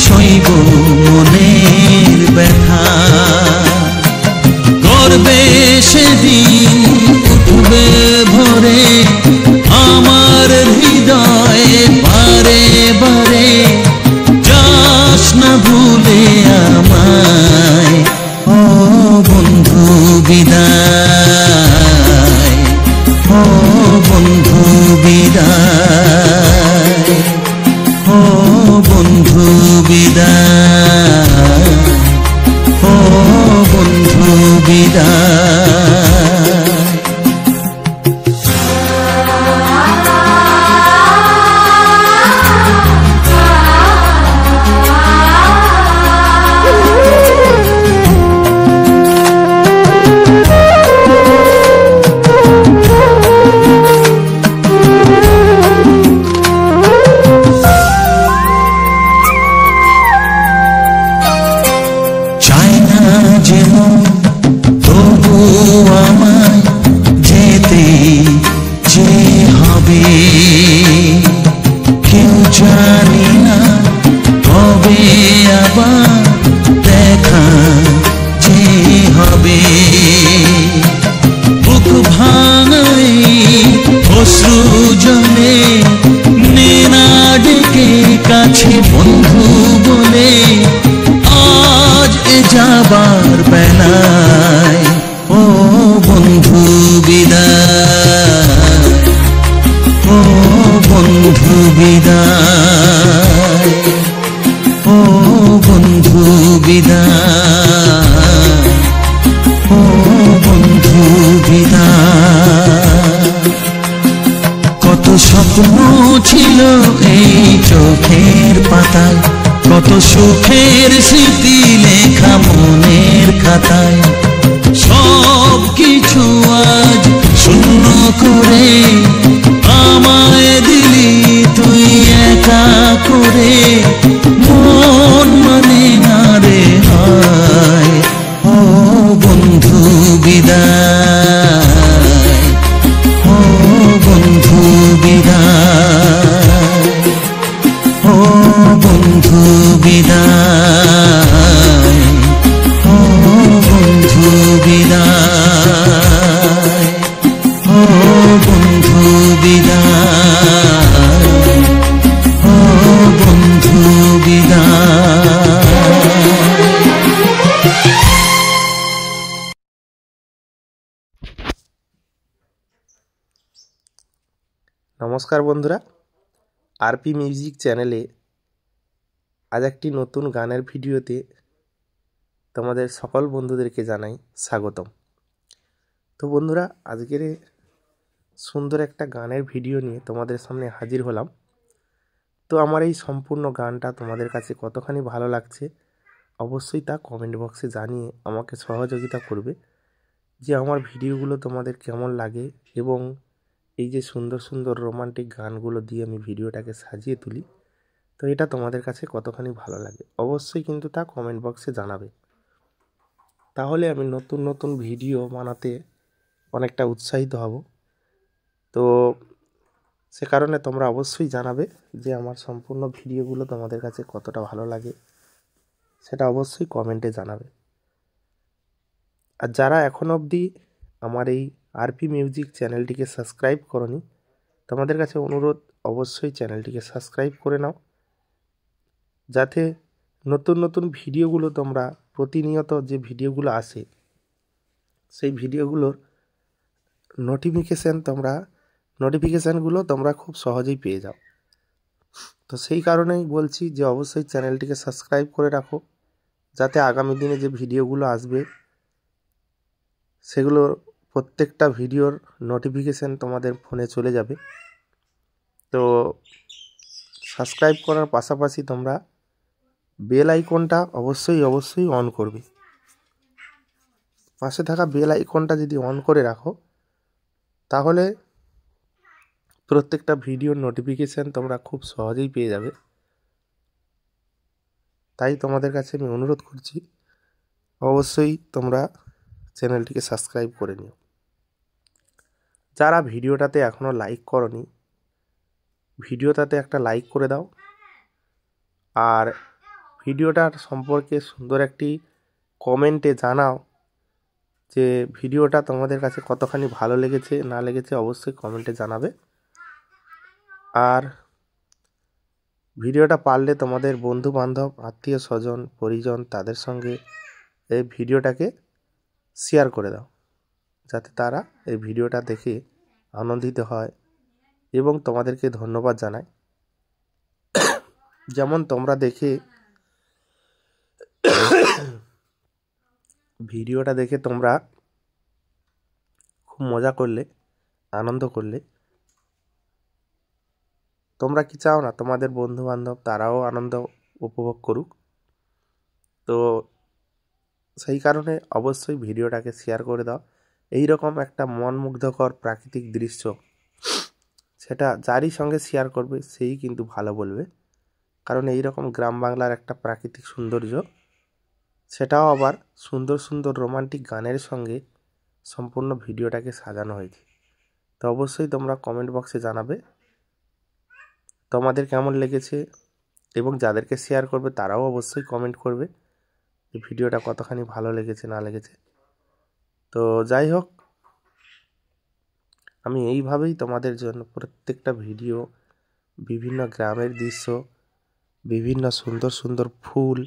সইব মনের ব্যথা। গর্বে সেদিন উঠবে ভরে আমার হৃদয়ে বারে বারে, যাস না ভুলে আমায় ও বন্ধু বিদায়, ও বন্ধু বিদায়, ও বন্ধু বিদায়, ও বন্ধু বিদায়। বন্ধু বলে আজ এ যাবার বেলায়, ও বন্ধু বিদায়, ও বন্ধু বিদায়, ও বন্ধু বিদায়, ও বন্ধু বিদায়। কত স্বপ্ন ছিল এই চোখের পাতায়, কত সুখের স্মৃতি লেখা মনের খাতায়, সব কিছু আজ শূন্য করে আমায় দিলি তুই একা করে। মন মানে না রে হায়, ও বন্ধু বিদায়, ও বন্ধু বিদায়, ও বন্ধু বিদায়, ও বন্ধু বিদায়, ও বন্ধু বিদায়, ও বন্ধু বিদায়। নমস্কার বন্ধুরা, আরপি মিউজিক চ্যানেলে আজ একটি নতুন গানের ভিডিওতে তোমাদের সকল বন্ধুদেরকে জানাই স্বাগতম। তো বন্ধুরা, আজকের সুন্দর একটা গানের ভিডিও নিয়ে তোমাদের সামনে হাজির হলাম। তো আমার এই সম্পূর্ণ গানটা তোমাদের কাছে কতখানি ভালো লাগছে অবশ্যই তা কমেন্ট বক্সে জানিয়ে আমাকে সহযোগিতা করবে যে আমার ভিডিওগুলো তোমাদের কেমন লাগে, এবং এই যে সুন্দর সুন্দর রোমান্টিক গানগুলো দিয়ে আমি ভিডিওটাকে সাজিয়ে তুলি, তো এটা তোমাদের কাছে কতখানি ভালো লাগে অবশ্যই কিন্তু তা কমেন্ট বক্সে জানাবে। তাহলে আমি নতুন নতুন ভিডিও বানাতে অনেকটা উৎসাহিত হব। তো সে কারণে তোমরা অবশ্যই জানাবে যে আমার সম্পূর্ণ ভিডিওগুলো তোমাদের কাছে কতটা ভালো লাগে, সেটা অবশ্যই কমেন্টে জানাবে। আর যারা এখনো অবধি আমার এই আরপি মিউজিক চ্যানেলটিকে সাবস্ক্রাইব করনি, তোমাদের কাছে অনুরোধ অবশ্যই চ্যানেলটিকে সাবস্ক্রাইব করে নাও, যাতে নতুন নতুন ভিডিওগুলো তোমরা প্রতিনিয়ত যে ভিডিওগুলো আসে সেই ভিডিওগুলোর নোটিফিকেশানগুলো তোমরা খুব সহজেই পেয়ে যাও। তো সেই কারণেই বলছি যে অবশ্যই চ্যানেলটিকে সাবস্ক্রাইব করে রাখো, যাতে আগামী দিনে যে ভিডিওগুলো আসবে সেগুলোর প্রত্যেকটা ভিডিওর নোটিফিকেশান তোমাদের ফোনে চলে যাবে। তো সাবস্ক্রাইব করার পাশাপাশি তোমরা বেল আইকনটা অবশ্যই অন করবে। পাশে থাকা বেল আইকনটা যদি অন করে রাখো তাহলে প্রত্যেকটা ভিডিওর নোটিফিকেশান তোমরা খুব সহজেই পেয়ে যাবে। তাই তোমাদের কাছে আমি অনুরোধ করছি অবশ্যই তোমরা চ্যানেলটিকে সাবস্ক্রাইব করে নিও। যারা ভিডিওটাতে এখনও লাইক করনি, ভিডিওটাতে একটা লাইক করে দাও, আর ভিডিওটার সম্পর্কে সুন্দর একটি কমেন্টে জানাও যে ভিডিওটা তোমাদের কাছে কতখানি ভালো লেগেছে না লেগেছে, অবশ্যই কমেন্টে জানাবে। আর ভিডিওটা পারলে তোমাদের বন্ধু বান্ধব, আত্মীয় স্বজন, পরিজন তাদের সঙ্গে এই ভিডিওটাকে শেয়ার করে দাও, যাতে তারা এই ভিডিওটা দেখে আনন্দিত হয় এবং তোমাদেরকে ধন্যবাদ জানায়। যেমন তোমরা দেখে ভিডিওটা দেখে তোমরা খুব মজা করলে, আনন্দ করলে, তোমরা কি চাও না তোমাদের বন্ধু বান্ধব তারাও আনন্দ উপভোগ করুক? তো সেই কারণে অবশ্যই ভিডিওটাকে শেয়ার করে দাও। এই রকম একটা মনমুগ্ধকর প্রাকৃতিক দৃশ্য, সেটা যারই সঙ্গে শেয়ার করবে সেই কিন্তু ভালো বলবে। কারণ এই রকম গ্রাম বাংলার একটা প্রাকৃতিক সৌন্দর্য, সেটাও আবার সুন্দর সুন্দর রোমান্টিক গানের সঙ্গে সম্পূর্ণ ভিডিওটাকে সাজানো হয়েছে। তো অবশ্যই তোমরা কমেন্ট বক্সে জানাবে তোমাদের কেমন লেগেছে, এবং যাদেরকে শেয়ার করবে তারাও অবশ্যই কমেন্ট করবে এই ভিডিওটা কতখানি ভালো লেগেছে না লেগেছে। তো যাই হোক, আমি এইভাবেই তোমাদের জন্য প্রত্যেকটা ভিডিও, বিভিন্ন গ্রামের দৃশ্য, বিভিন্ন সুন্দর সুন্দর ফুল,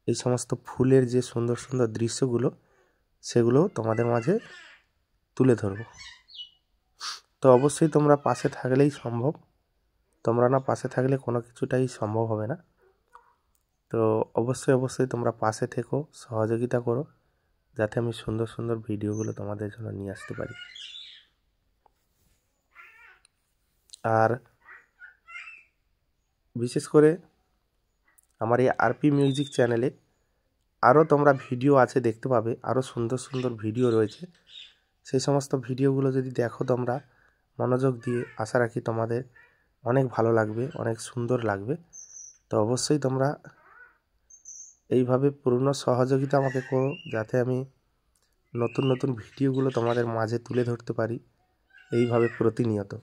এই সমস্ত ফুলের যে সুন্দর সুন্দর দৃশ্যগুলো, সেগুলো তোমাদের মাঝে তুলে ধরব। তো অবশ্যই তোমরা পাশে থাকলেই সম্ভব, তোমরা না পাশে থাকলে কোনো কিছুটাই সম্ভব হবে না। তো অবশ্যই অবশ্যই তোমরা পাশে থেকো, সহযোগিতা করো, যাতে আমি সুন্দর সুন্দর ভিডিওগুলো তোমাদের জন্য নিয়ে আসতে পারি। আর বিশেষ করে আমার এই আরপি মিউজিক চ্যানেলে আরও তোমরা ভিডিও আছে, দেখতে পাবে আরও সুন্দর সুন্দর ভিডিও রয়েছে। সেই সমস্ত ভিডিওগুলো যদি দেখো তোমরা মনোযোগ দিয়ে, আশা রাখি তোমাদের অনেক ভালো লাগবে, অনেক সুন্দর লাগবে। তো অবশ্যই তোমরা এইভাবে পূর্ণ সহযোগিতা আমাকে করো, যাতে আমি নতুন নতুন ভিডিওগুলো তোমাদের মাঝে তুলে ধরতে পারি এইভাবে প্রতিনিয়ত।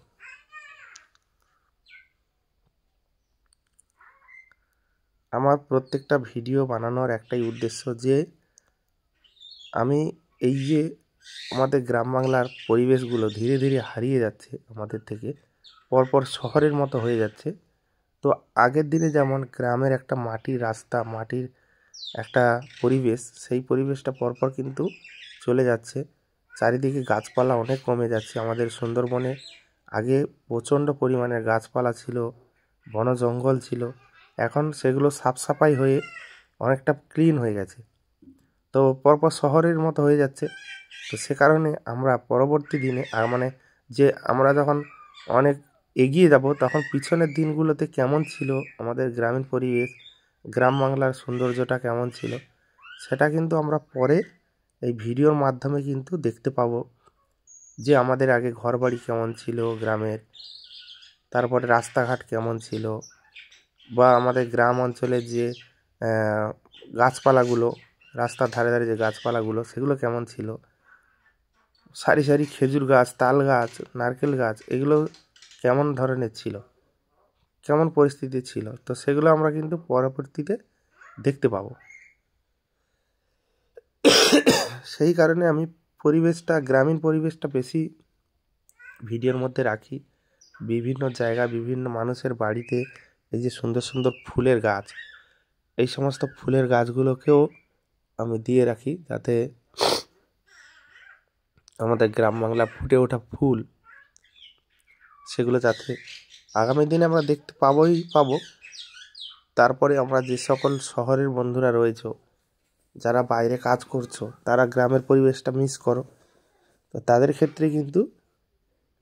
আমার প্রত্যেকটা ভিডিও বানানোর একটাই উদ্দেশ্য, যে আমি এই যে আমাদের গ্রাম বাংলার পরিবেশগুলো ধীরে ধীরে হারিয়ে যাচ্ছে আমাদের থেকে, পরপর শহরের মতো হয়ে যাচ্ছে। তো আগের দিনে যেমন গ্রামের একটা মাটির রাস্তা, মাটির একটা পরিবেশ, সেই পরিবেশটা পরপর কিন্তু চলে যাচ্ছে। চারিদিকে গাছপালা অনেক কমে যাচ্ছে। আমাদের সুন্দরবনে আগে প্রচণ্ড পরিমাণে গাছপালা ছিল, বন জঙ্গল ছিল, এখন সেগুলো সাফ সাফাই হয়ে অনেকটা ক্লিন হয়ে গেছে। তো পরপর শহরের মতো হয়ে যাচ্ছে। তো সে কারণে আমরা পরবর্তী দিনে মানে যে আমরা যখন অনেক এগিয়ে যাব, তখন পিছনের দিনগুলোতে কেমন ছিল আমাদের গ্রামীণ পরিবেশ, গ্রাম বাংলার সৌন্দর্যটা কেমন ছিল, সেটা কিন্তু আমরা পরে এই ভিডিওর মাধ্যমে কিন্তু দেখতে পাবো। যে আমাদের আগে ঘরবাড়ি কেমন ছিল গ্রামের, তারপরে রাস্তাঘাট কেমন ছিল, বা আমাদের গ্রাম অঞ্চলের যে গাছপালাগুলো, রাস্তার ধারে ধারে যে গাছপালাগুলো, সেগুলো কেমন ছিল, সারি সারি খেজুর গাছ, তাল গাছ, নারকেল গাছ, এগুলো কেমন ধরনের ছিল, কেমন পরিস্থিতি ছিল, তো সেগুলো আমরা কিন্তু পরবর্তীতে দেখতে পাবো। সেই কারণে আমি পরিবেশটা, গ্রামীণ পরিবেশটা বেশি ভিডিওর মধ্যে রাখি। বিভিন্ন জায়গা, বিভিন্ন মানুষের বাড়িতে এই যে সুন্দর সুন্দর ফুলের গাছ, এই সমস্ত ফুলের গাছগুলোকেও আমি দিয়ে রাখি, যাতে আমাদের গ্রাম বাংলা ফুটে ওঠা ফুল, সেগুলো যাতে আগামী দিনে আমরা দেখতে পাবো। তারপরে আমরা যে সকল শহরের বন্ধুরা রয়েছে, যারা বাইরে কাজ করছো, তারা গ্রামের পরিবেশটা মিস করো, তো তাদের ক্ষেত্রে কিন্তু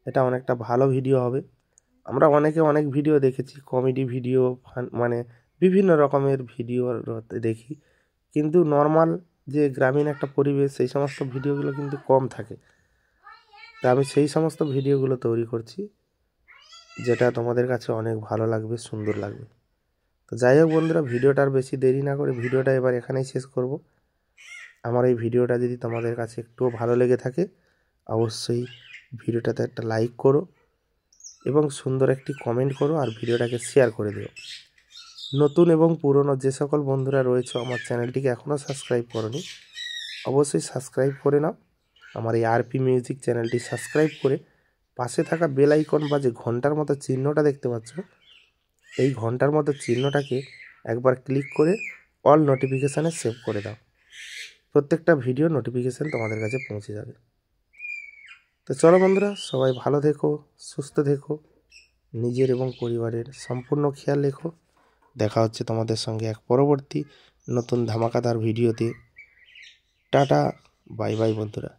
এটা অনেকটা ভালো ভিডিও হবে। আমরা অনেকে অনেক ভিডিও দেখেছি, কমেডি ভিডিও, মানে বিভিন্ন রকমের ভিডিও দেখি, কিন্তু নর্মাল যে গ্রামীণ একটা পরিবেশ, সেই সমস্ত ভিডিওগুলো কিন্তু কম থাকে। তা আমি সেই সমস্ত ভিডিওগুলো তৈরি করছি, যেটা তোমাদের কাছে অনেক ভালো লাগবে, সুন্দর লাগবে। তো যাই হোক বন্ধুরা, ভিডিওটা আর বেশি দেরি না করে ভিডিওটা এবার এখানেই শেষ করব। আমার এই ভিডিওটা যদি তোমাদের কাছে একটুও ভালো লেগে থাকে, অবশ্যই ভিডিওটাতে একটা লাইক করো এবং সুন্দর একটি কমেন্ট করো, আর ভিডিওটাকে শেয়ার করে দিও। নতুন এবং পুরনো যে সকল বন্ধুরা রয়েছে আমার চ্যানেলটিকে এখনও সাবস্ক্রাইব করনি, অবশ্যই সাবস্ক্রাইব করে নাও। আমার এই আরপি মিউজিক চ্যানেলটি সাবস্ক্রাইব করে পাশে থাকা বেল আইকন বা যে ঘন্টার মতো চিহ্নটা দেখতে পাচ্ছ, এই ঘন্টার মতো চিহ্নটাকে একবার ক্লিক করে অল নোটিফিকেশানে সেভ করে দাও। প্রত্যেকটা ভিডিও নোটিফিকেশান তোমাদের কাছে পৌঁছে যাবে। তো চলো বন্ধুরা, সবাই ভালো থেকো, সুস্থ থেকো, নিজের এবং পরিবারের সম্পূর্ণ খেয়াল রেখো। দেখা হচ্ছে তোমাদের সঙ্গে এক পরবর্তী নতুন ধামাকাদার ভিডিওতে। টাটা, বাই বাই বন্ধুরা।